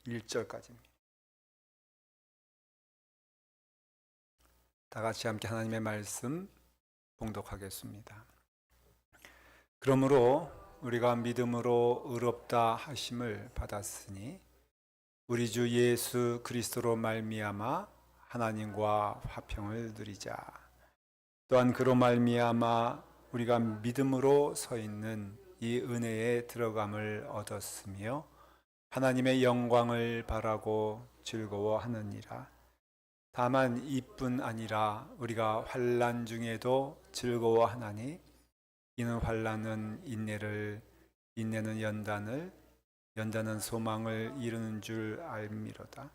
1절까지입니다. 다 같이 함께 하나님의 말씀 봉독하겠습니다. 그러므로 우리가 믿음으로 의롭다 하심을 받았으니 우리 주 예수 그리스도로 말미암아 하나님과 화평을 누리자. 또한 그로 말미암아 우리가 믿음으로 서 있는 이 은혜에 들어감을 얻었으며 하나님의 영광을 바라고 즐거워하느니라. 다만 이뿐 아니라 우리가 환난 중에도 즐거워하나니 이는 환난은 인내를, 인내는 연단을, 연단은 소망을 이루는 줄 알미로다.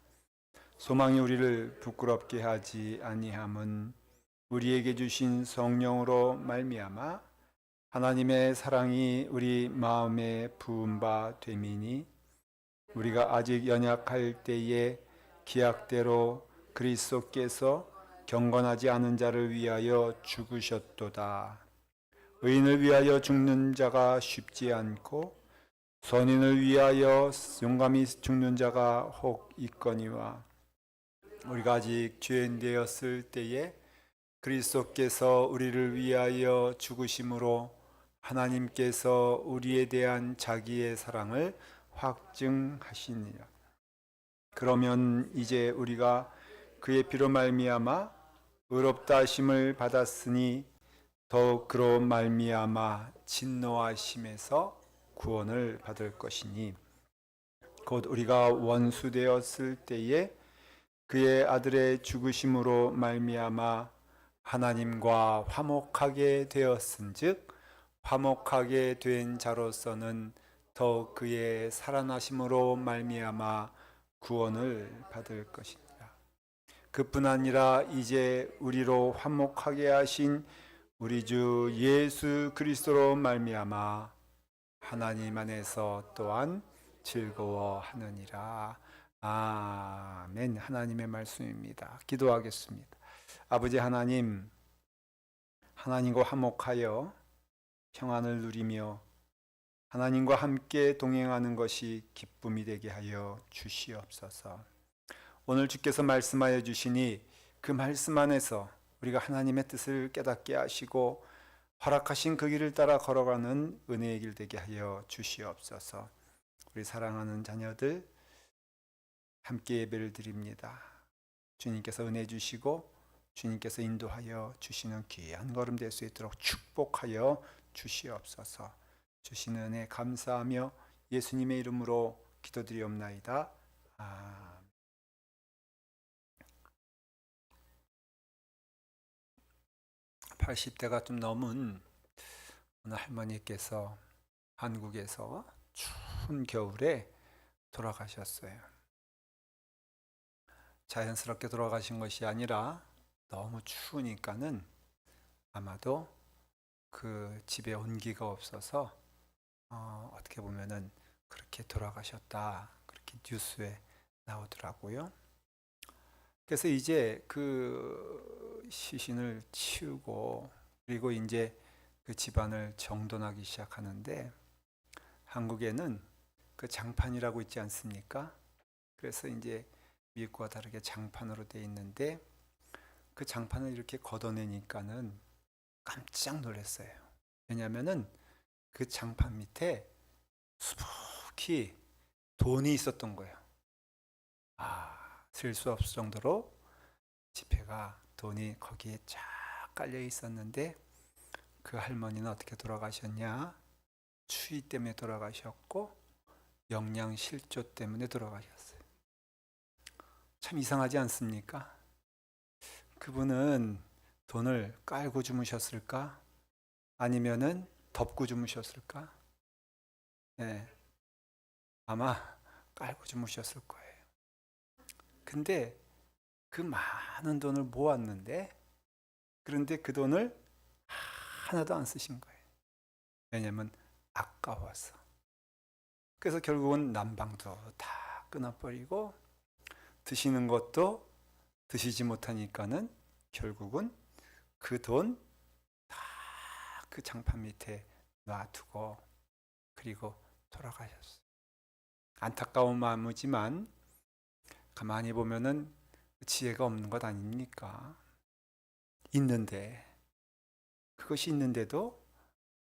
소망이 우리를 부끄럽게 하지 아니함은 우리에게 주신 성령으로 말미암아 하나님의 사랑이 우리 마음에 부은 바 됨이니 우리가 아직 연약할 때에 기약대로 그리스도께서 경건하지 않은 자를 위하여 죽으셨도다. 의인을 위하여 죽는 자가 쉽지 않고 선인을 위하여 용감히 죽는 자가 혹 있거니와 우리가 아직 죄인 되었을 때에 그리스도께서 우리를 위하여 죽으심으로 하나님께서 우리에 대한 자기의 사랑을 확증하시니라. 그러면 이제 우리가 그의 피로 말미암아 의롭다 하심을 받았으니 더욱 그로 말미암아 진노하심에서 구원을 받을 것이니 곧 우리가 원수 되었을 때에 그의 아들의 죽으심으로 말미암아 하나님과 화목하게 되었은즉 화목하게 된 자로서는 더욱 그의 살아나심으로 말미암아 구원을 받을 것이니라. 그뿐 아니라 이제 우리로 화목하게 하신 우리 주 예수 그리스도로 말미암아 하나님 안에서 또한 즐거워하느니라. 아멘. 하나님의 말씀입니다. 기도하겠습니다. 아버지 하나님, 하나님과 화목하여 평안을 누리며 하나님과 함께 동행하는 것이 기쁨이 되게 하여 주시옵소서. 오늘 주께서 말씀하여 주시니 그 말씀 안에서 우리가 하나님의 뜻을 깨닫게 하시고 허락하신 그 길을 따라 걸어가는 은혜의 길 되게 하여 주시옵소서. 우리 사랑하는 자녀들 함께 예배를 드립니다. 주님께서 은혜 주시고 주님께서 인도하여 주시는 귀한 걸음 될 수 있도록 축복하여 주시옵소서. 주시는 은혜 감사하며 예수님의 이름으로 기도드리옵나이다. 아멘. 80대가 좀 넘은 어느 할머니께서 한국에서 추운 겨울에 돌아가셨어요. 자연스럽게 돌아가신 것이 아니라 너무 추우니까는 아마도 그 집에 온기가 없어서 어떻게 보면은 그렇게 돌아가셨다, 그렇게 뉴스에 나오더라고요. 그래서 이제 그 시신을 치우고 그리고 이제 그 집안을 정돈하기 시작하는데 한국에는 그 장판이라고 있지 않습니까? 그래서 이제 미국과 다르게 장판으로 돼 있는데 그 장판을 이렇게 걷어내니까는 깜짝 놀랐어요. 왜냐하면은 그 장판 밑에 수북히 돈이 있었던 거예요. 셀 수 없을 정도로 지폐가 돈이 거기에 쫙 깔려 있었는데 그 할머니는 어떻게 돌아가셨냐? 추위 때문에 돌아가셨고 영양실조 때문에 돌아가셨어요. 참 이상하지 않습니까? 그분은 돈을 깔고 주무셨을까? 아니면은 덮고 주무셨을까? 네, 아마 깔고 주무셨을 거예요. 근데 그 많은 돈을 모았는데 그런데 그 돈을 하나도 안 쓰신 거예요. 왜냐하면 아까워서. 그래서 결국은 난방도 다 끊어버리고 드시는 것도 드시지 못하니까는 결국은 그 돈 다 그 장판 밑에 놔두고 그리고 돌아가셨어요. 안타까운 마음이지만 가만히 보면은 지혜가 없는 것 아닙니까? 있는데, 그것이 있는데도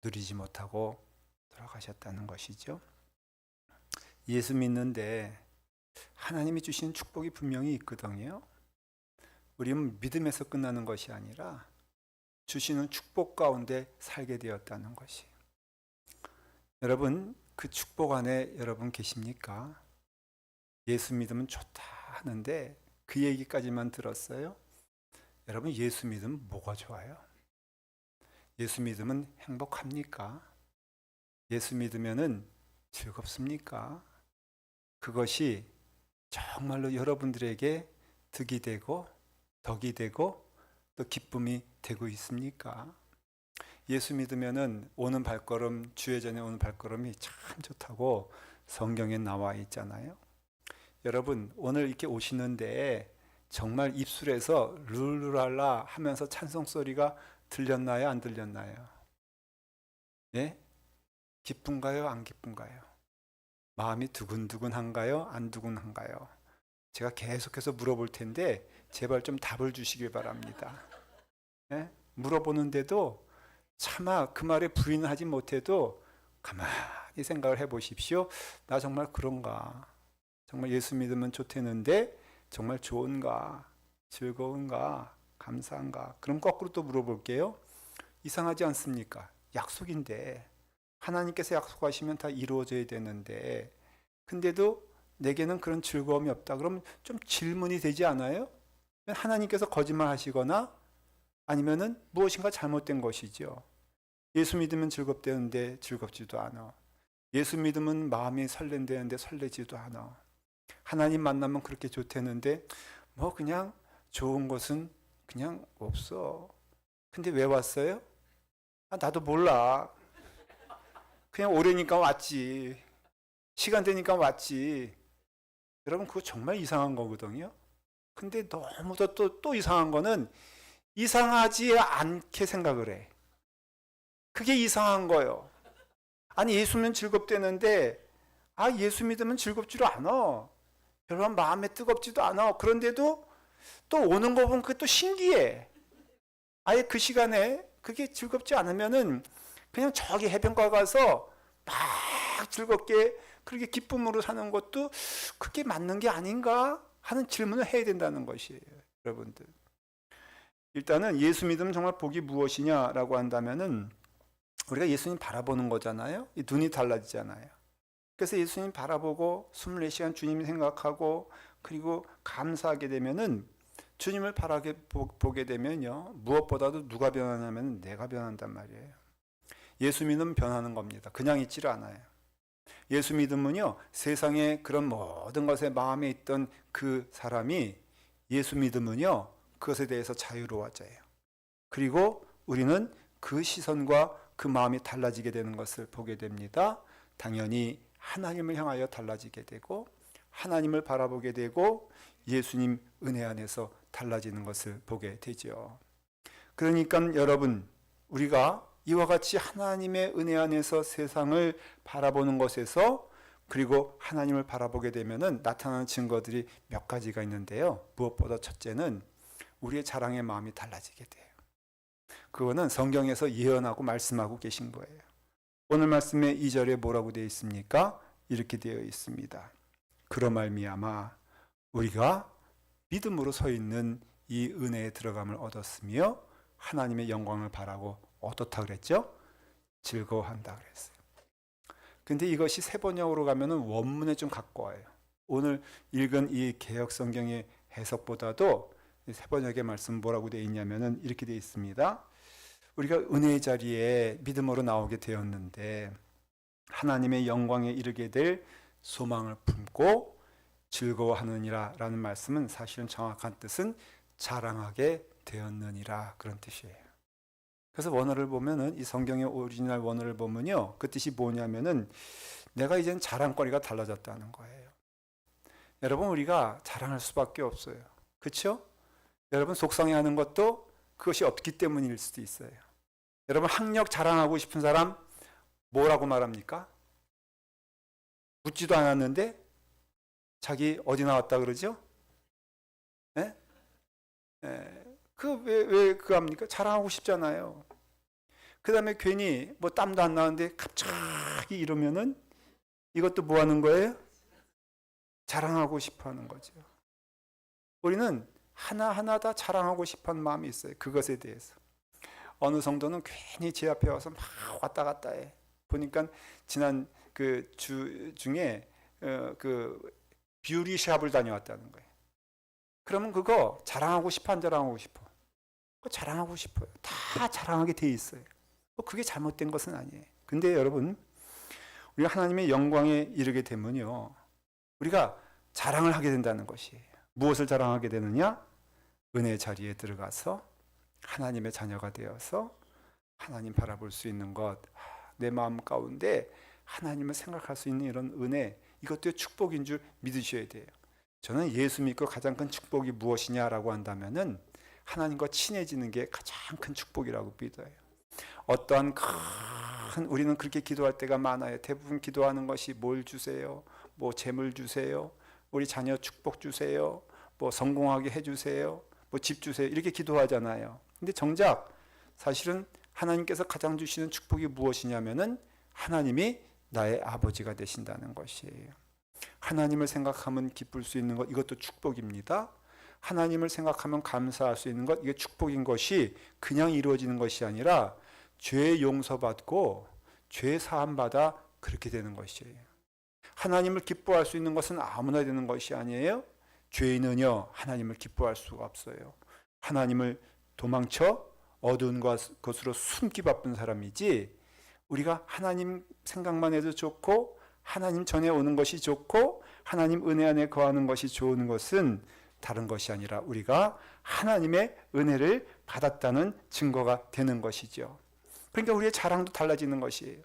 누리지 못하고 돌아가셨다는 것이죠. 예수 믿는데 하나님이 주신 축복이 분명히 있거든요. 우리는 믿음에서 끝나는 것이 아니라 주시는 축복 가운데 살게 되었다는 것이. 여러분, 그 축복 안에 여러분 계십니까? 예수 믿으면 좋다 하는데 그 얘기까지만 들었어요? 여러분, 예수 믿으면 뭐가 좋아요? 예수 믿으면 행복합니까? 예수 믿으면은 즐겁습니까? 그것이 정말로 여러분들에게 득이 되고 덕이 되고 또 기쁨이 되고 있습니까? 예수 믿으면은 오는 발걸음, 주의 전에 오는 발걸음이 참 좋다고 성경에 나와 있잖아요. 여러분, 오늘 이렇게 오시는데 정말 입술에서 룰루랄라 하면서 찬송 소리가 들렸나요? 안 들렸나요? 예? 기쁜가요? 안 기쁜가요? 마음이 두근두근한가요? 안 두근한가요? 제가 계속해서 물어볼 텐데 제발 좀 답을 주시길 바랍니다. 예? 물어보는데도 차마 그 말에 부인을 하지 못해도 가만히 생각을 해보십시오. 나 정말 그런가? 정말 예수 믿으면 좋대는데 정말 좋은가? 즐거운가? 감사한가? 그럼 거꾸로 또 물어볼게요. 이상하지 않습니까? 약속인데 하나님께서 약속하시면 다 이루어져야 되는데 근데도 내게는 그런 즐거움이 없다. 그럼 좀 질문이 되지 않아요? 하나님께서 거짓말 하시거나 아니면은 무엇인가 잘못된 것이죠. 예수 믿으면 즐겁대는데 즐겁지도 않아. 예수 믿으면 마음이 설렌대는데 설레지도 않아. 하나님 만나면 그렇게 좋대는데 뭐 그냥 좋은 것은 그냥 없어. 근데 왜 왔어요? 나도 몰라. 그냥 오래니까 왔지. 시간 되니까 왔지. 여러분, 그거 정말 이상한 거거든요. 근데 너무 또 이상한 거는 이상하지 않게 생각을 해. 그게 이상한 거예요. 아니, 예수 믿으면 즐겁대는데 예수 믿으면 즐겁지도 않아. 여러분, 마음에 뜨겁지도 않아. 그런데도 또 오는 거 보면 그게 또 신기해. 아예 그 시간에 그게 즐겁지 않으면은 그냥 저기 해변가 가서 막 즐겁게 그렇게 기쁨으로 사는 것도 그게 맞는 게 아닌가 하는 질문을 해야 된다는 것이에요. 여러분들. 일단은 예수 믿으면 정말 복이 무엇이냐라고 한다면은 우리가 예수님 바라보는 거잖아요. 눈이 달라지잖아요. 그래서 예수님 바라보고 24시간 주님 생각하고 그리고 감사하게 되면은 주님을 보게 되면요. 무엇보다도 누가 변하냐면 내가 변한단 말이에요. 예수 믿으면 변하는 겁니다. 그냥 있지를 않아요. 예수 믿으면요. 세상의 그런 모든 것에 마음에 있던 그 사람이 예수 믿으면요. 그것에 대해서 자유로워져요. 그리고 우리는 그 시선과 그 마음이 달라지게 되는 것을 보게 됩니다. 당연히 하나님을 향하여 달라지게 되고 하나님을 바라보게 되고 예수님 은혜 안에서 달라지는 것을 보게 되죠. 그러니까 여러분, 우리가 이와 같이 하나님의 은혜 안에서 세상을 바라보는 것에서 그리고 하나님을 바라보게 되면 나타나는 증거들이 몇 가지가 있는데요. 무엇보다 첫째는 우리의 자랑의 마음이 달라지게 돼요. 그거는 성경에서 예언하고 말씀하고 계신 거예요. 오늘 말씀의 2절에 뭐라고 되어 있습니까? 이렇게 되어 있습니다. 그로 말미암아 우리가 믿음으로 서 있는 이 은혜에 들어감을 얻었으며 하나님의 영광을 바라고 어떻다 그랬죠? 즐거워한다 그랬어요. 근데 이것이 세번역으로 가면은 원문에 좀 가까워요. 오늘 읽은 이 개역 성경의 해석보다도 세번역의 말씀 뭐라고 되어 있냐면은 이렇게 되어 있습니다. 우리가 은혜의 자리에 믿음으로 나오게 되었는데 하나님의 영광에 이르게 될 소망을 품고 즐거워하느니라 라는 말씀은 사실은 정확한 뜻은 자랑하게 되었느니라 그런 뜻이에요. 그래서 원어를 보면은 이 성경의 오리지널 원어를 보면요. 그 뜻이 뭐냐면은 내가 이제는 자랑거리가 달라졌다는 거예요. 여러분, 우리가 자랑할 수밖에 없어요. 그렇죠? 여러분, 속상해하는 것도 그것이 없기 때문일 수도 있어요. 여러분, 학력 자랑하고 싶은 사람 뭐라고 말합니까? 묻지도 않았는데 자기 어디 나왔다 그러죠? 예? 왜 그거 합니까? 자랑하고 싶잖아요. 그 다음에 괜히 뭐 땀도 안 나는데 갑자기 이러면은 이것도 뭐 하는 거예요? 자랑하고 싶어 하는 거죠. 우리는 하나하나 다 자랑하고 싶어 하는 마음이 있어요. 그것에 대해서. 어느 성도는 괜히 제 앞에 와서 막 왔다 갔다 해. 보니까 지난 그 주 중에 그 뷰티샵을 다녀왔다는 거예요. 그러면 그거 자랑하고 싶어 안 자랑하고 싶어? 그거 자랑하고 싶어요. 다 자랑하게 돼 있어요. 그게 잘못된 것은 아니에요. 근데 여러분, 우리가 하나님의 영광에 이르게 되면요, 우리가 자랑을 하게 된다는 것이에요. 무엇을 자랑하게 되느냐? 은혜의 자리에 들어가서 하나님의 자녀가 되어서 하나님 바라볼 수 있는 것, 내 마음 가운데 하나님을 생각할 수 있는 이런 은혜, 이것도 축복인 줄 믿으셔야 돼요. 저는 예수 믿고 가장 큰 축복이 무엇이냐라고 한다면은 하나님과 친해지는 게 가장 큰 축복이라고 믿어요. 어떠한 우리는 그렇게 기도할 때가 많아요. 대부분 기도하는 것이 뭘 주세요? 뭐 재물 주세요? 우리 자녀 축복 주세요? 뭐 성공하게 해주세요? 뭐 집 주세요? 이렇게 기도하잖아요. 근데 정작 사실은 하나님께서 가장 주시는 축복이 무엇이냐면은 하나님이 나의 아버지가 되신다는 것이에요. 하나님을 생각하면 기쁠 수 있는 것, 이것도 축복입니다. 하나님을 생각하면 감사할 수 있는 것, 이게 축복인 것이 그냥 이루어지는 것이 아니라 죄 용서받고 죄 사함받아 그렇게 되는 것이에요. 하나님을 기뻐할 수 있는 것은 아무나 되는 것이 아니에요. 죄인은요, 하나님을 기뻐할 수가 없어요. 하나님을 도망쳐 어두운 것으로 숨기 바쁜 사람이지, 우리가 하나님 생각만 해도 좋고 하나님 전에 오는 것이 좋고 하나님 은혜 안에 거하는 것이 좋은 것은 다른 것이 아니라 우리가 하나님의 은혜를 받았다는 증거가 되는 것이죠. 그러니까 우리의 자랑도 달라지는 것이에요.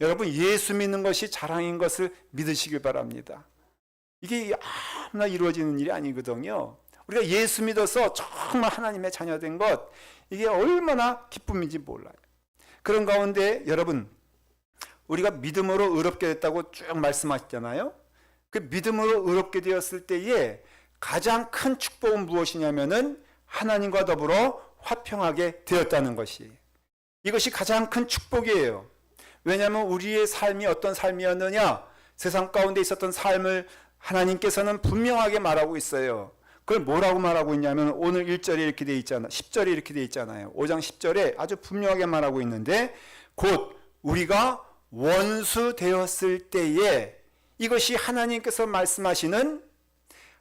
여러분, 예수 믿는 것이 자랑인 것을 믿으시길 바랍니다. 이게 아무나 이루어지는 일이 아니거든요. 우리가 예수 믿어서 정말 하나님의 자녀된 것, 이게 얼마나 기쁨인지 몰라요. 그런 가운데 여러분, 우리가 믿음으로 의롭게 됐다고 쭉 말씀하셨잖아요. 그 믿음으로 의롭게 되었을 때에 가장 큰 축복은 무엇이냐면은 하나님과 더불어 화평하게 되었다는 것이, 이것이 가장 큰 축복이에요. 왜냐하면 우리의 삶이 어떤 삶이었느냐, 세상 가운데 있었던 삶을 하나님께서는 분명하게 말하고 있어요. 그걸 뭐라고 말하고 있냐면 오늘 1절에 이렇게 돼 있잖아요. 10절에 이렇게 돼 있잖아요. 5장 10절에 아주 분명하게 말하고 있는데, 곧 우리가 원수 되었을 때에, 이것이 하나님께서 말씀하시는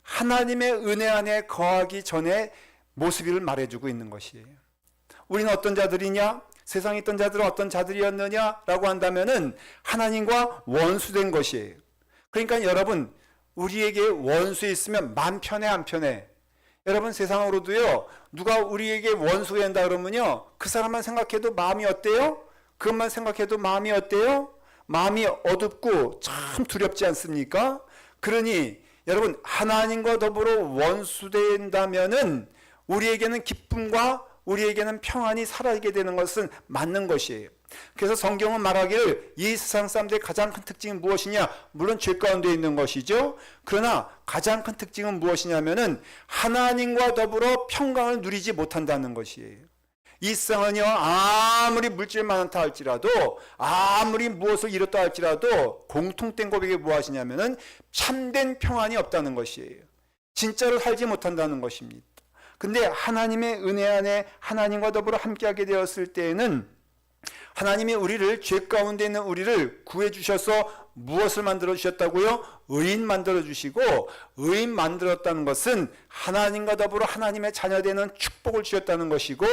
하나님의 은혜 안에 거하기 전에 모습을 말해주고 있는 것이에요. 우리는 어떤 자들이냐? 세상에 있던 자들은 어떤 자들이었느냐라고 한다면은 하나님과 원수된 것이에요. 그러니까 여러분, 우리에게 원수 있으면 마음 편해 안 편해? 여러분, 세상으로도요, 누가 우리에게 원수가 된다 그러면요, 그 사람만 생각해도 마음이 어때요? 그것만 생각해도 마음이 어때요? 마음이 어둡고 참 두렵지 않습니까? 그러니 여러분, 하나님과 더불어 원수된다면은 우리에게는 기쁨과 우리에게는 평안이 사라지게 되는 것은 맞는 것이에요. 그래서 성경은 말하기를 이 세상 사람들의 가장 큰 특징이 무엇이냐? 물론 죄 가운데 있는 것이죠. 그러나 가장 큰 특징은 무엇이냐면은 하나님과 더불어 평강을 누리지 못한다는 것이에요. 이 세상은요, 아무리 물질 많다 할지라도, 아무리 무엇을 이뤘다 할지라도 공통된 고백이 무엇이냐면은 참된 평안이 없다는 것이에요. 진짜로 살지 못한다는 것입니다. 근데 하나님의 은혜 안에 하나님과 더불어 함께하게 되었을 때에는 하나님이 우리를, 죄 가운데 있는 우리를 구해 주셔서 무엇을 만들어 주셨다고요? 의인 만들어 주시고, 의인 만들었다는 것은 하나님과 더불어 하나님의 자녀되는 축복을 주셨다는 것이고,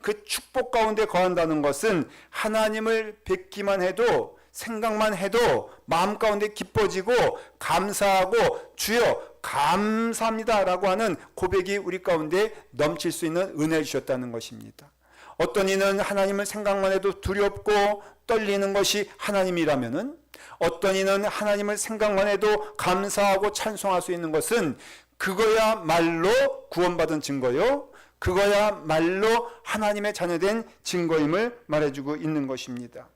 그 축복 가운데 거한다는 것은 하나님을 뵙기만 해도, 생각만 해도 마음 가운데 기뻐지고 감사하고 주여 감사합니다 라고 하는 고백이 우리 가운데 넘칠 수 있는 은혜를 주셨다는 것입니다. 어떤 이는 하나님을 생각만 해도 두렵고 떨리는 것이 하나님이라면은, 어떤 이는 하나님을 생각만 해도 감사하고 찬송할 수 있는 것은 그거야말로 구원받은 증거요, 그거야말로 하나님의 자녀된 증거임을 말해주고 있는 것입니다.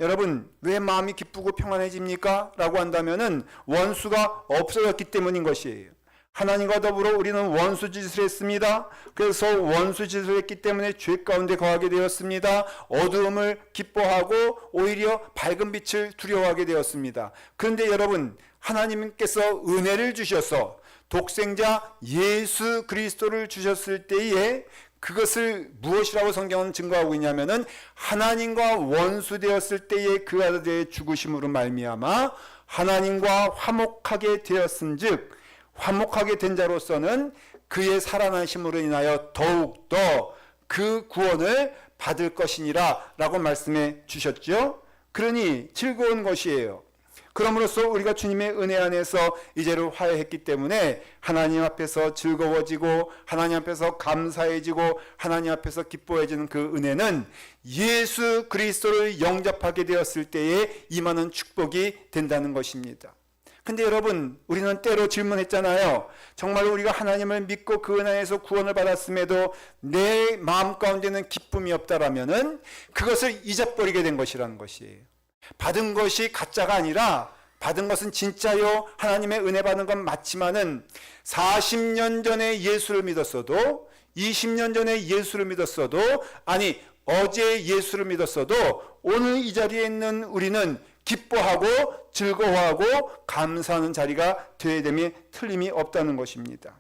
여러분, 왜 마음이 기쁘고 평안해집니까? 라고 한다면은 원수가 없어졌기 때문인 것이에요. 하나님과 더불어 우리는 원수짓을 했습니다. 그래서 원수짓을 했기 때문에 죄 가운데 거하게 되었습니다. 어두움을 기뻐하고 오히려 밝은 빛을 두려워하게 되었습니다. 그런데 여러분, 하나님께서 은혜를 주셔서 독생자 예수 그리스도를 주셨을 때에 그것을 무엇이라고 성경은 증거하고 있냐면은 하나님과 원수되었을 때에 그 아들의 죽으심으로 말미암아 하나님과 화목하게 되었은즉, 화목하게 된 자로서는 그의 살아나심으로 인하여 더욱더 그 구원을 받을 것이니라 라고 말씀해 주셨죠. 그러니 즐거운 것이에요. 그럼으로써 우리가 주님의 은혜 안에서 이제를 화해했기 때문에 하나님 앞에서 즐거워지고 하나님 앞에서 감사해지고 하나님 앞에서 기뻐해지는 그 은혜는 예수 그리스도를 영접하게 되었을 때에 임하는 축복이 된다는 것입니다. 근데 여러분, 우리는 때로 질문했잖아요. 정말 우리가 하나님을 믿고 그 은혜 안에서 구원을 받았음에도 내 마음 가운데는 기쁨이 없다라면은 그것을 잊어버리게 된 것이라는 것이에요. 받은 것이 가짜가 아니라 받은 것은 진짜요. 하나님의 은혜 받은 건 맞지만은 40년 전에 예수를 믿었어도 20년 전에 예수를 믿었어도 아니 어제 예수를 믿었어도 오늘 이 자리에 있는 우리는 기뻐하고 즐거워하고 감사하는 자리가 되어야 됨이 틀림이 없다는 것입니다.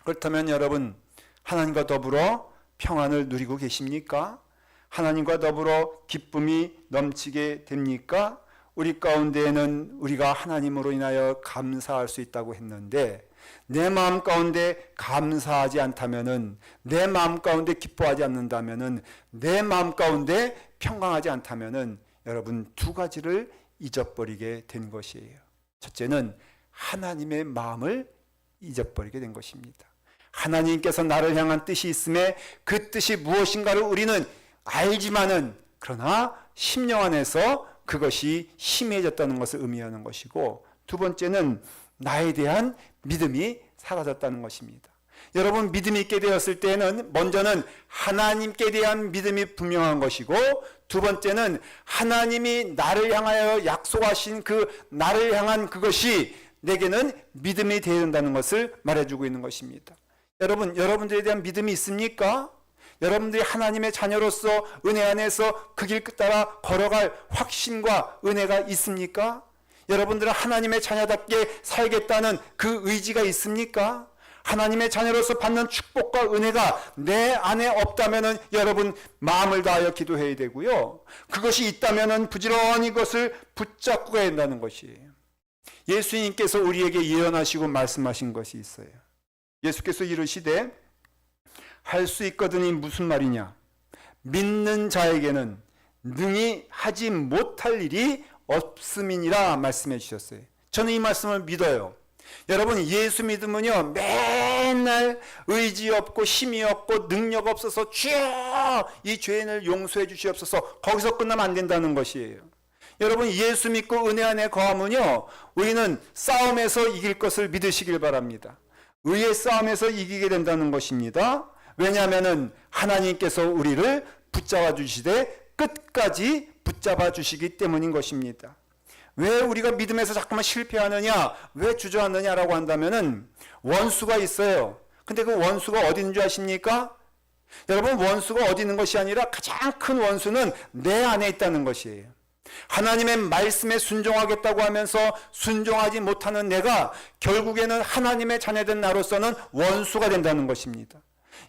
그렇다면 여러분, 하나님과 더불어 평안을 누리고 계십니까? 하나님과 더불어 기쁨이 넘치게 됩니까? 우리 가운데에는 우리가 하나님으로 인하여 감사할 수 있다고 했는데 내 마음 가운데 감사하지 않다면은, 내 마음 가운데 기뻐하지 않는다면은, 내 마음 가운데 평강하지 않다면은 여러분, 두 가지를 잊어버리게 된 것이에요. 첫째는 하나님의 마음을 잊어버리게 된 것입니다. 하나님께서 나를 향한 뜻이 있음에 그 뜻이 무엇인가를 우리는 알지만은 그러나 심령 안에서 그것이 희미해졌다는 것을 의미하는 것이고, 두 번째는 나에 대한 믿음이 사라졌다는 것입니다. 여러분, 믿음이 있게 되었을 때는 먼저는 하나님께 대한 믿음이 분명한 것이고, 두 번째는 하나님이 나를 향하여 약속하신 그 나를 향한 그것이 내게는 믿음이 되어야 된다는 것을 말해주고 있는 것입니다. 여러분, 여러분들에 대한 믿음이 있습니까? 여러분들이 하나님의 자녀로서 은혜 안에서 그 길 따라 걸어갈 확신과 은혜가 있습니까? 여러분들은 하나님의 자녀답게 살겠다는 그 의지가 있습니까? 하나님의 자녀로서 받는 축복과 은혜가 내 안에 없다면은 여러분 마음을 다하여 기도해야 되고요. 그것이 있다면은 부지런히 그것을 붙잡고 가야 한다는 것이에요. 예수님께서 우리에게 예언하시고 말씀하신 것이 있어요. 예수께서 이르시되 할 수 있거든이 무슨 말이냐? 믿는 자에게는 능히 하지 못할 일이 없음이니라 말씀해 주셨어요. 저는 이 말씀을 믿어요. 여러분, 예수 믿으면요 맨날 의지 없고 힘이 없고 능력 없어서 주여 이 죄인을 용서해 주시옵소서 거기서 끝나면 안 된다는 것이에요. 여러분, 예수 믿고 은혜 안에 거하면요 우리는 싸움에서 이길 것을 믿으시길 바랍니다. 의의 싸움에서 이기게 된다는 것입니다. 왜냐하면 하나님께서 우리를 붙잡아 주시되 끝까지 붙잡아 주시기 때문인 것입니다. 왜 우리가 믿음에서 자꾸만 실패하느냐, 왜 주저하느냐라고 한다면은 원수가 있어요. 근데 그 원수가 어디 있는 줄 아십니까? 여러분, 원수가 어디 있는 것이 아니라 가장 큰 원수는 내 안에 있다는 것이에요. 하나님의 말씀에 순종하겠다고 하면서 순종하지 못하는 내가 결국에는 하나님의 자녀된 나로서는 원수가 된다는 것입니다.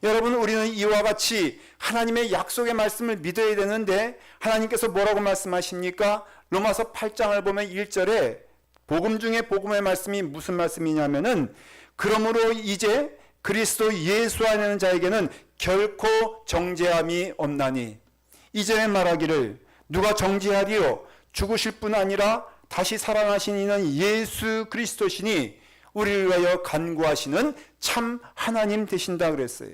여러분, 우리는 이와 같이 하나님의 약속의 말씀을 믿어야 되는데 하나님께서 뭐라고 말씀하십니까? 로마서 8장을 보면 1절에 복음 중에 복음의 말씀이 무슨 말씀이냐면은 그러므로 이제 그리스도 예수 안에 있는 자에게는 결코 정죄함이 없나니, 이전에 말하기를 누가 정죄하리요? 죽으실 뿐 아니라 다시 살아나신 이는 예수 그리스도시니 우리를 위하여 간구하시는 참 하나님 되신다 그랬어요.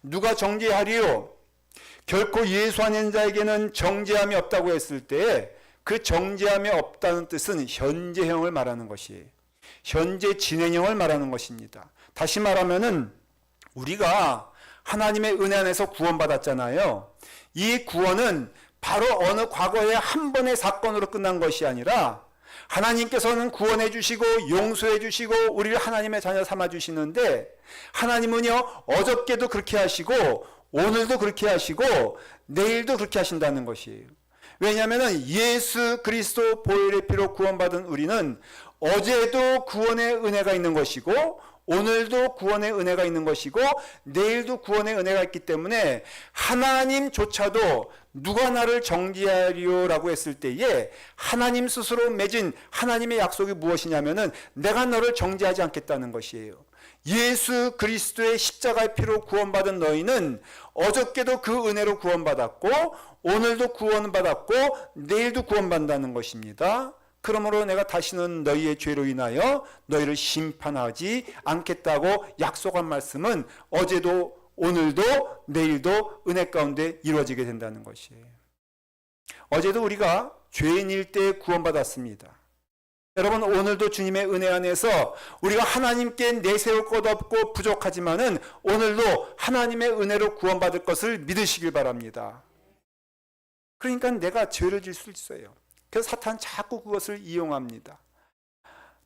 누가 정죄하리요? 결코 예수 안에 있는 자에게는 정죄함이 없다고 했을 때 그 정죄함이 없다는 뜻은 현재형을 말하는 것이에요. 현재 진행형을 말하는 것입니다. 다시 말하면은 우리가 하나님의 은혜 안에서 구원받았잖아요. 이 구원은 바로 어느 과거의 한 번의 사건으로 끝난 것이 아니라 하나님께서는 구원해 주시고 용서해 주시고 우리를 하나님의 자녀 삼아 주시는데, 하나님은요 어저께도 그렇게 하시고 오늘도 그렇게 하시고 내일도 그렇게 하신다는 것이에요. 왜냐하면 예수 그리스도 보혈의 피로 구원받은 우리는 어제도 구원의 은혜가 있는 것이고 오늘도 구원의 은혜가 있는 것이고 내일도 구원의 은혜가 있기 때문에, 하나님조차도 누가 나를 정죄하리요라고 했을 때에 하나님 스스로 맺은 하나님의 약속이 무엇이냐면은 내가 너를 정죄하지 않겠다는 것이에요. 예수 그리스도의 십자가의 피로 구원받은 너희는 어저께도 그 은혜로 구원받았고 오늘도 구원받았고 내일도 구원받는다는 것입니다. 그러므로 내가 다시는 너희의 죄로 인하여 너희를 심판하지 않겠다고 약속한 말씀은 어제도 오늘도 내일도 은혜 가운데 이루어지게 된다는 것이에요. 어제도 우리가 죄인일 때 구원받았습니다. 여러분, 오늘도 주님의 은혜 안에서 우리가 하나님께 내세울 것 없고 부족하지만은 오늘도 하나님의 은혜로 구원받을 것을 믿으시길 바랍니다. 그러니까 내가 죄를 질 수 있어요. 그래서 사탄 자꾸 그것을 이용합니다.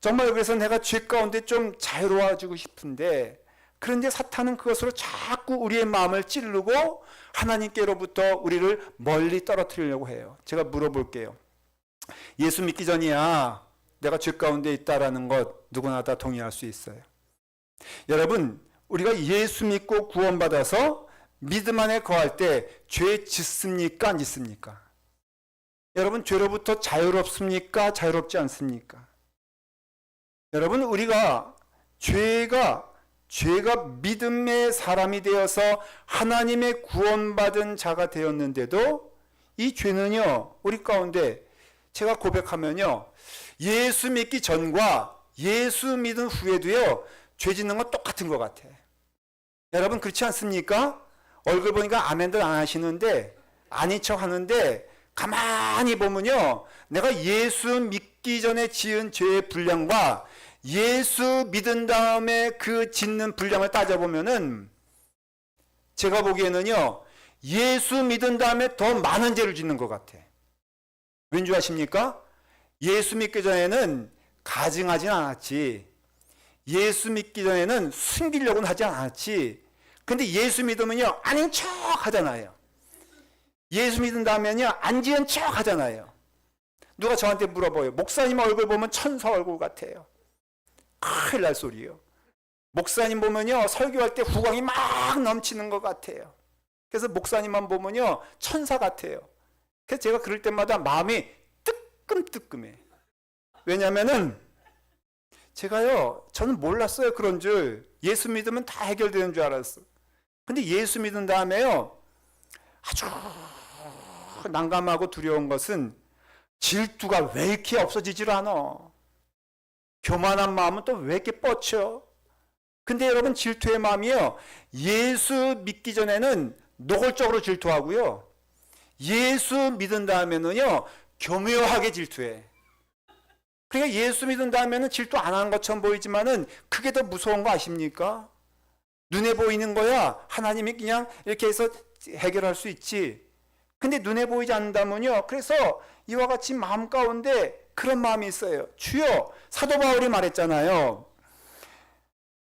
정말 그래서 내가 죄 가운데 좀 자유로워지고 싶은데, 그런데 사탄은 그것으로 자꾸 우리의 마음을 찌르고 하나님께로부터 우리를 멀리 떨어뜨리려고 해요. 제가 물어볼게요. 예수 믿기 전이야 내가 죄 가운데 있다라는 것 누구나 다 동의할 수 있어요. 여러분, 우리가 예수 믿고 구원받아서 믿음 안에 거할 때 죄 짓습니까? 안 짓습니까? 여러분, 죄로부터 자유롭습니까? 자유롭지 않습니까? 여러분, 우리가 죄가 믿음의 사람이 되어서 하나님의 구원받은 자가 되었는데도 이 죄는요, 우리 가운데 제가 고백하면요, 예수 믿기 전과 예수 믿은 후에도요, 죄 짓는 건 똑같은 것 같아. 여러분, 그렇지 않습니까? 얼굴 보니까 아멘들 안 하시는데, 아닌 척 하는데, 가만히 보면요, 내가 예수 믿기 전에 지은 죄의 분량과 예수 믿은 다음에 그 짓는 분량을 따져보면은 제가 보기에는요, 예수 믿은 다음에 더 많은 죄를 짓는 것 같아. 왠지 아십니까? 예수 믿기 전에는 가증하진 않았지, 예수 믿기 전에는 숨기려고는 하지 않았지, 근데 예수 믿으면요, 아닌 척 하잖아요. 예수 믿은 다음에는요, 안 지은 척 하잖아요. 누가 저한테 물어봐요. 목사님 얼굴 보면 천사 얼굴 같아요. 큰일 날 소리예요. 목사님 보면요, 설교할 때 후광이 막 넘치는 것 같아요. 그래서 목사님만 보면요, 천사 같아요. 그래서 제가 그럴 때마다 마음이 뜨끔뜨끔해. 왜냐면은 제가요, 저는 몰랐어요, 그런 줄. 예수 믿으면 다 해결되는 줄 알았어. 근데 예수 믿은 다음에요, 아주 난감하고 두려운 것은 질투가 왜 이렇게 없어지질 않아. 교만한 마음은 또 왜 이렇게 뻗쳐. 근데 여러분, 질투의 마음이요, 예수 믿기 전에는 노골적으로 질투하고요, 예수 믿은 다음에는요, 교묘하게 질투해. 그러니까 예수 믿은 다음에는 질투 안 하는 것처럼 보이지만은 그게 더 무서운 거 아십니까? 눈에 보이는 거야 하나님이 그냥 이렇게 해서 해결할 수 있지. 근데 눈에 보이지 않는다면요, 그래서 이와 같이 마음 가운데 그런 마음이 있어요. 주여, 사도 바울이 말했잖아요.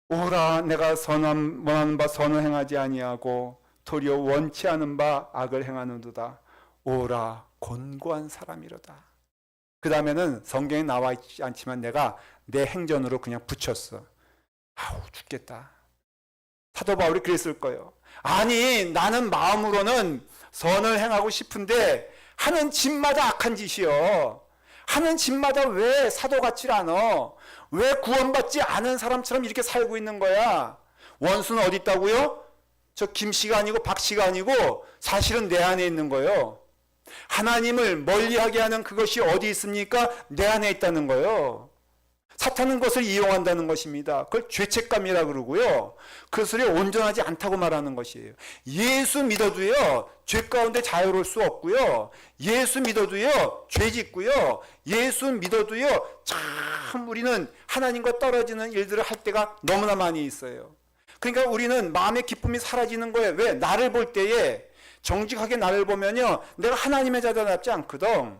오라, 내가 원하는 바 선을 행하지 아니하고 도리어 원치 않은 바 악을 행하는도다. 오라, 곤고한 사람이로다. 그 다음에는 성경에 나와 있지 않지만 내가 내 행전으로 그냥 붙였어. 아우, 죽겠다. 사도 바울이 그랬을 거예요. 아니, 나는 마음으로는 선을 행하고 싶은데 하는 짓마다 악한 짓이요. 하는 짓마다 왜 사도 같지 않아? 왜 구원받지 않은 사람처럼 이렇게 살고 있는 거야? 원수는 어디 있다고요? 저 김씨가 아니고 박씨가 아니고 사실은 내 안에 있는 거예요. 하나님을 멀리하게 하는 그것이 어디 있습니까? 내 안에 있다는 거예요. 사탄은 그것을 이용한다는 것입니다. 그걸 죄책감이라 그러고요, 그것을 온전하지 않다고 말하는 것이에요. 예수 믿어도요, 죄 가운데 자유로울 수 없고요, 예수 믿어도요, 죄 짓고요, 예수 믿어도요, 참 우리는 하나님과 떨어지는 일들을 할 때가 너무나 많이 있어요. 그러니까 우리는 마음의 기쁨이 사라지는 거예요. 왜? 나를 볼 때에 정직하게 나를 보면요, 내가 하나님의 자녀답지 않거든.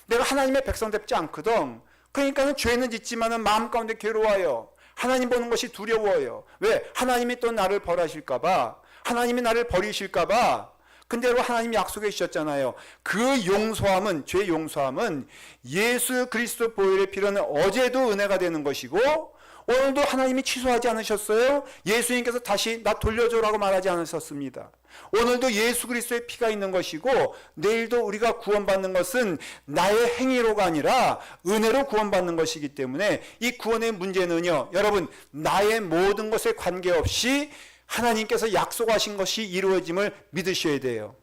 내가 하나님의 백성답지 않거든. 그러니까는 죄는 짓지만은 마음 가운데 괴로워요. 하나님 보는 것이 두려워요. 왜? 하나님이 또 나를 벌하실까 봐. 하나님이 나를 버리실까 봐. 근데 여러분, 하나님 약속해 주셨잖아요. 그 용서함은, 죄 용서함은 예수 그리스도 보혈의 피로는 어제도 은혜가 되는 것이고 오늘도 하나님이 취소하지 않으셨어요. 예수님께서 다시 나 돌려줘라고 말하지 않으셨습니다. 오늘도 예수 그리스도의 피가 있는 것이고 내일도 우리가 구원받는 것은 나의 행위로가 아니라 은혜로 구원받는 것이기 때문에 이 구원의 문제는요, 여러분, 나의 모든 것에 관계없이 하나님께서 약속하신 것이 이루어짐을 믿으셔야 돼요.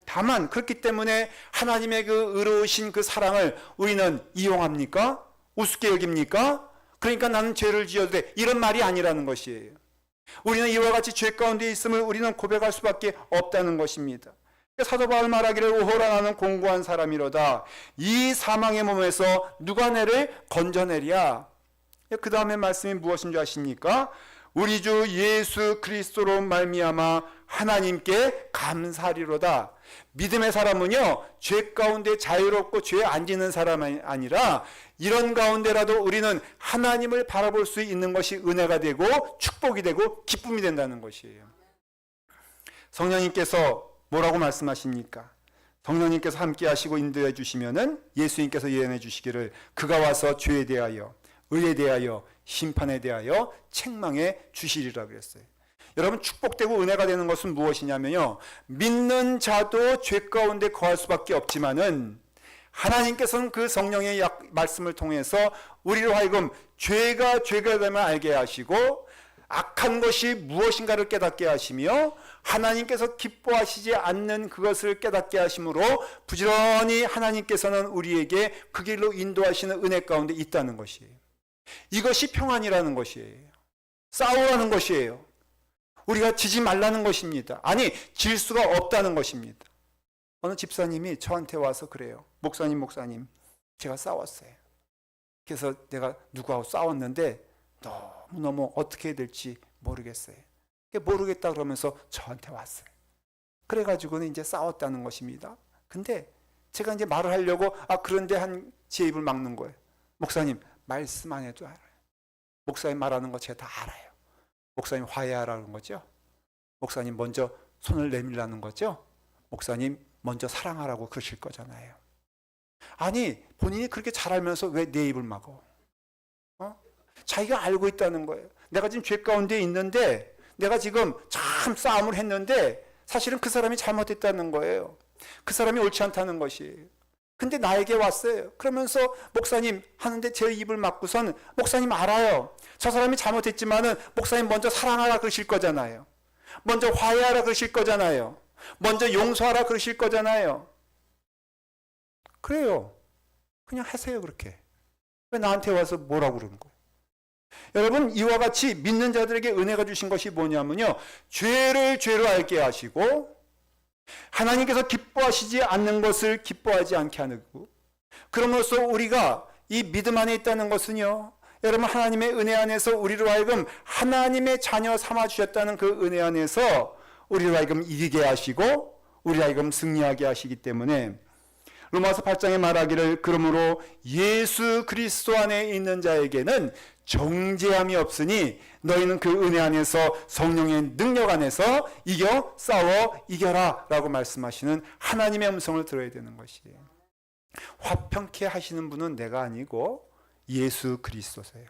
다만 그렇기 때문에 하나님의 그 의로우신 그 사랑을 우리는 이용합니까? 우습게 여깁니까? 그러니까 나는 죄를 지어도 돼, 이런 말이 아니라는 것이에요. 우리는 이와 같이 죄 가운데 있음을 우리는 고백할 수밖에 없다는 것입니다. 사도 바울 말하기를 오호라 나는 공고한 사람이로다. 이 사망의 몸에서 누가 내를 건져내랴. 그 다음에 말씀이 무엇인 줄 아십니까? 우리 주 예수 그리스도로 말미암아 하나님께 감사하리로다. 믿음의 사람은요, 죄 가운데 자유롭고 죄 안 짓는 사람이 아니라 이런 가운데라도 우리는 하나님을 바라볼 수 있는 것이 은혜가 되고 축복이 되고 기쁨이 된다는 것이에요. 성령님께서 뭐라고 말씀하십니까? 성령님께서 함께 하시고 인도해 주시면은 예수님께서 예언해 주시기를 그가 와서 죄에 대하여, 의에 대하여, 심판에 대하여 책망해 주시리라 그랬어요. 여러분, 축복되고 은혜가 되는 것은 무엇이냐면요, 믿는 자도 죄 가운데 거할 수밖에 없지만은 하나님께서는 그 성령의 말씀을 통해서 우리로 하여금 죄가 됨을 알게 하시고 악한 것이 무엇인가를 깨닫게 하시며 하나님께서 기뻐하시지 않는 그것을 깨닫게 하심으로 부지런히 하나님께서는 우리에게 그 길로 인도하시는 은혜 가운데 있다는 것이에요. 이것이 평안이라는 것이에요. 싸우라는 것이에요. 우리가 지지 말라는 것입니다. 아니, 질 수가 없다는 것입니다. 어느 집사님이 저한테 와서 그래요. 목사님, 제가 싸웠어요. 그래서 내가 누구하고 싸웠는데 너무너무 어떻게 해야 될지 모르겠어요. 모르겠다 그러면서 저한테 왔어요. 그래가지고는 이제 싸웠다는 것입니다. 근데 제가 이제 말을 하려고 그런데 제 입을 막는 거예요. 목사님, 말씀 안 해도 알아요. 목사님 말하는 거 제가 다 알아요. 목사님 화해하라는 거죠. 목사님 먼저 손을 내밀라는 거죠. 목사님 먼저 사랑하라고 그러실 거잖아요. 아니, 본인이 그렇게 잘 알면서 왜 내 입을 막어? 자기가 알고 있다는 거예요. 내가 지금 죄 가운데 있는데 내가 지금 참 싸움을 했는데 사실은 그 사람이 잘못했다는 거예요. 그 사람이 옳지 않다는 것이에요. 근데 나에게 왔어요. 그러면서 목사님 하는데 제 입을 막고선 목사님 알아요. 저 사람이 잘못했지만은 목사님 먼저 사랑하라 그러실 거잖아요. 먼저 화해하라 그러실 거잖아요. 먼저 용서하라 그러실 거잖아요. 그래요. 그냥 하세요, 그렇게. 왜 나한테 와서 뭐라고 그러는 거예요? 여러분, 이와 같이 믿는 자들에게 은혜가 주신 것이 뭐냐면요, 죄를 죄로 알게 하시고 하나님께서 기뻐하시지 않는 것을 기뻐하지 않게 하고, 그럼으로써 우리가 이 믿음 안에 있다는 것은요, 여러분, 하나님의 은혜 안에서 우리로 하여금 하나님의 자녀 삼아 주셨다는 그 은혜 안에서 우리로 하여금 이기게 하시고 우리로 하여금 승리하게 하시기 때문에 로마서 8장에 말하기를 그러므로 예수 그리스도 안에 있는 자에게는 정죄함이 없으니 너희는 그 은혜 안에서 성령의 능력 안에서 싸워 이겨라 라고 말씀하시는 하나님의 음성을 들어야 되는 것이에요. 화평케 하시는 분은 내가 아니고 예수 그리스도세요.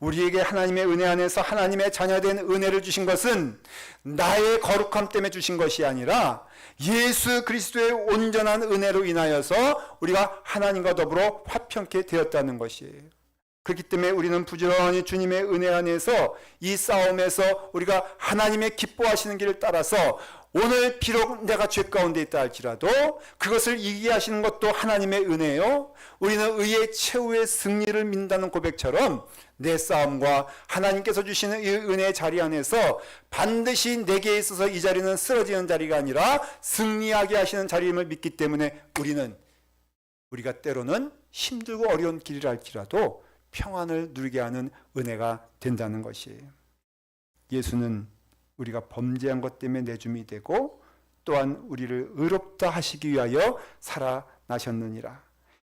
우리에게 하나님의 은혜 안에서 하나님의 자녀된 은혜를 주신 것은 나의 거룩함 때문에 주신 것이 아니라 예수 그리스도의 온전한 은혜로 인하여서 우리가 하나님과 더불어 화평케 되었다는 것이에요. 그렇기 때문에 우리는 부지런히 주님의 은혜 안에서 이 싸움에서 우리가 하나님의 기뻐하시는 길을 따라서 오늘 비록 내가 죄 가운데 있다 할지라도 그것을 이기게 하시는 것도 하나님의 은혜요, 우리는 의의 최후의 승리를 믿는다는 고백처럼 내 싸움과 하나님께서 주시는 이 은혜의 자리 안에서 반드시 내게 있어서 이 자리는 쓰러지는 자리가 아니라 승리하게 하시는 자리임을 믿기 때문에 우리가 때로는 힘들고 어려운 길을 할지라도 평안을 누리게 하는 은혜가 된다는 것이에요. 예수는 우리가 범죄한 것 때문에 내줌이 되고 또한 우리를 의롭다 하시기 위하여 살아나셨느니라.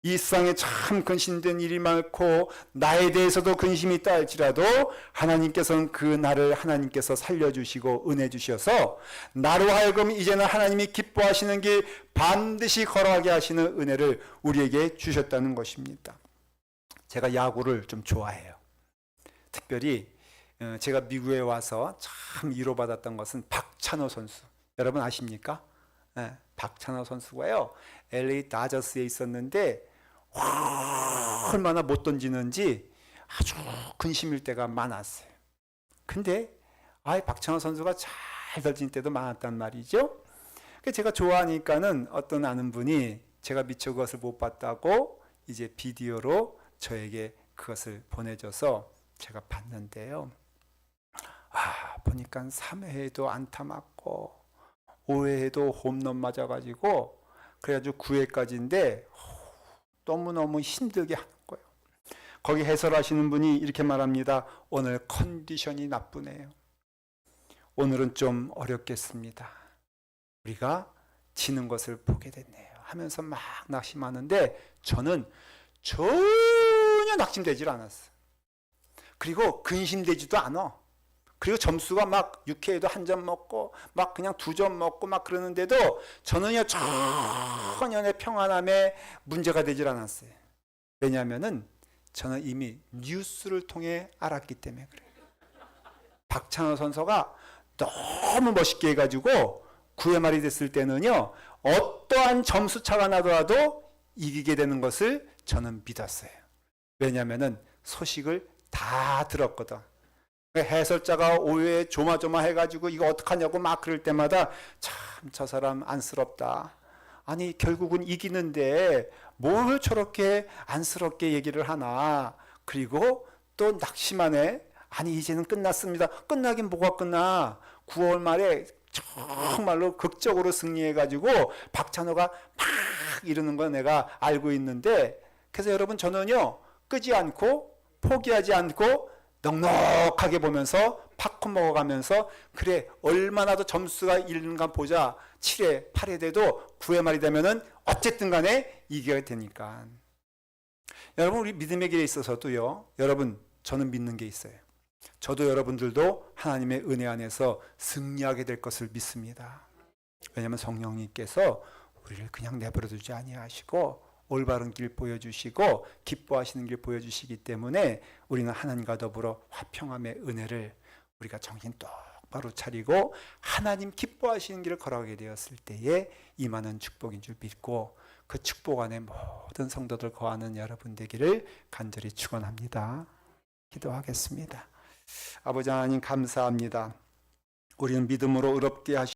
이 세상에 참 근심된 일이 많고 나에 대해서도 근심이 있다 할지라도 하나님께서는 그 나를 하나님께서 살려주시고 은혜 주셔서 나로 하여금 이제는 하나님이 기뻐하시는 길 반드시 걸어가게 하시는 은혜를 우리에게 주셨다는 것입니다. 제가 야구를 좀 좋아해요. 특별히 제가 미국에 와서 참 위로받았던 것은 박찬호 선수. 여러분 아십니까? 네, 박찬호 선수가요, LA 다저스에 있었는데 얼마나 못 던지는지 아주 근심일 때가 많았어요. 근데 박찬호 선수가 잘 던진 때도 많았단 말이죠. 제가 좋아하니까는 어떤 아는 분이 제가 미처 그것을 못 봤다고 이제 비디오로 저에게 그것을 보내줘서 제가 봤는데요. 보니까 3회에도 안타 맞고 5회에도 홈런 맞아가지고 그래가지고 9회까지인데 너무너무 힘들게 하는 거예요. 거기 해설하시는 분이 이렇게 말합니다. 오늘 컨디션이 나쁘네요. 오늘은 좀 어렵겠습니다. 우리가 지는 것을 보게 됐네요. 하면서 막 낙심하는데 저는 전혀 낙심되질 않았어요. 그리고 근심되지도 않아. 그리고 점수가 막 6회에도 한 점 먹고 막 그냥 2점 먹고 막 그러는데도 저는요 전혀 내 평안함에 문제가 되질 않았어요. 왜냐하면은 저는 이미 뉴스를 통해 알았기 때문에 그래요. 박찬호 선수가 너무 멋있게 해가지고 9회 말이 됐을 때는요 어떠한 점수 차가 나더라도 이기게 되는 것을 저는 믿었어요. 왜냐하면은 소식을 다 들었거든. 해설자가 5회에 조마조마해가지고 이거 어떡하냐고 막 그럴 때마다 참 저 사람 안쓰럽다. 아니 결국은 이기는데 뭘 저렇게 안쓰럽게 얘기를 하나. 그리고 또 낙심하네. 아니 이제는 끝났습니다. 끝나긴 뭐가 끝나. 9월 말에 정말로 극적으로 승리해가지고 박찬호가 막 이러는 거 내가 알고 있는데, 그래서 여러분 저는요 끄지 않고 포기하지 않고 넉넉하게 보면서 팝콘 먹어가면서 그래 얼마나 더 점수가 있는가 보자. 7회 8회 돼도 9회 말이 되면은 어쨌든 간에 이겨야 되니까. 여러분 우리 믿음의 길에 있어서도요, 여러분 저는 믿는 게 있어요. 저도 여러분들도 하나님의 은혜 안에서 승리하게 될 것을 믿습니다. 왜냐하면 성령님께서 우리를 그냥 내버려 두지 아니하시고 올바른 길 보여주시고 기뻐하시는 길 보여주시기 때문에 우리는 하나님과 더불어 화평함의 은혜를 우리가 정신 똑바로 차리고 하나님 기뻐하시는 길을 걸어가게 되었을 때에 임하는 축복인 줄 믿고 그 축복 안에 모든 성도들 거하는 여러분 되기를 간절히 축원합니다. 기도하겠습니다. 아버지 하나님 감사합니다. 우리는 믿음으로 의롭게 하시